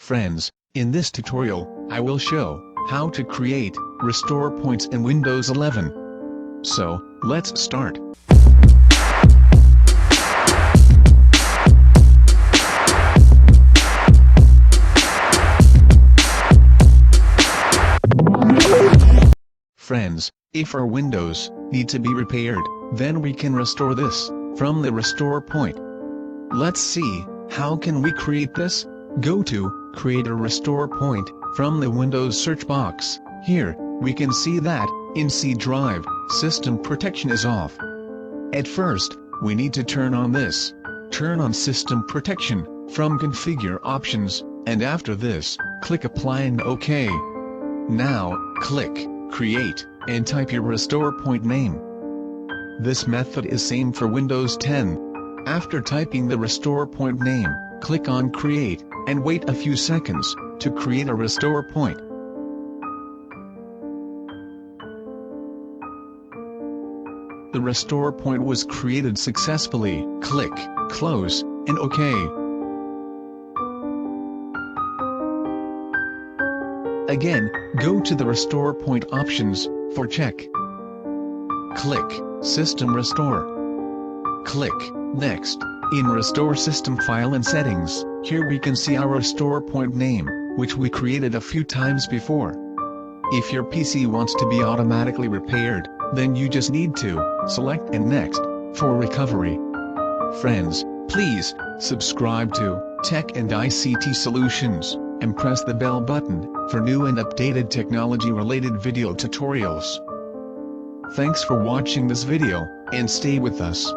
Friends, in this tutorial, I will show how to create restore points in Windows 11. So, let's start. Friends, if our Windows need to be repaired, then we can restore this from the restore point. Let's see, how can we create this? Go to create a restore point from the Windows search box. Here, we can see that in C drive, system protection is off. At first, we need to turn on this. Turn on system protection from configure options, and after this, click apply and OK. Now, click create, and type your restore point name. This method is same for Windows 10. After typing the restore point name, click on create, and wait a few seconds to create a restore point. The restore point was created successfully. Click close, and OK. Again, go to the restore point options for check. Click System Restore. Click Next. In Restore System File and Settings, here we can see our restore point name, which we created a few times before. If your PC wants to be automatically repaired, then you just need to select and Next for recovery. Friends, please subscribe to Tech and ICT Solutions, and press the bell button for new and updated technology-related video tutorials. Thanks for watching this video, and stay with us.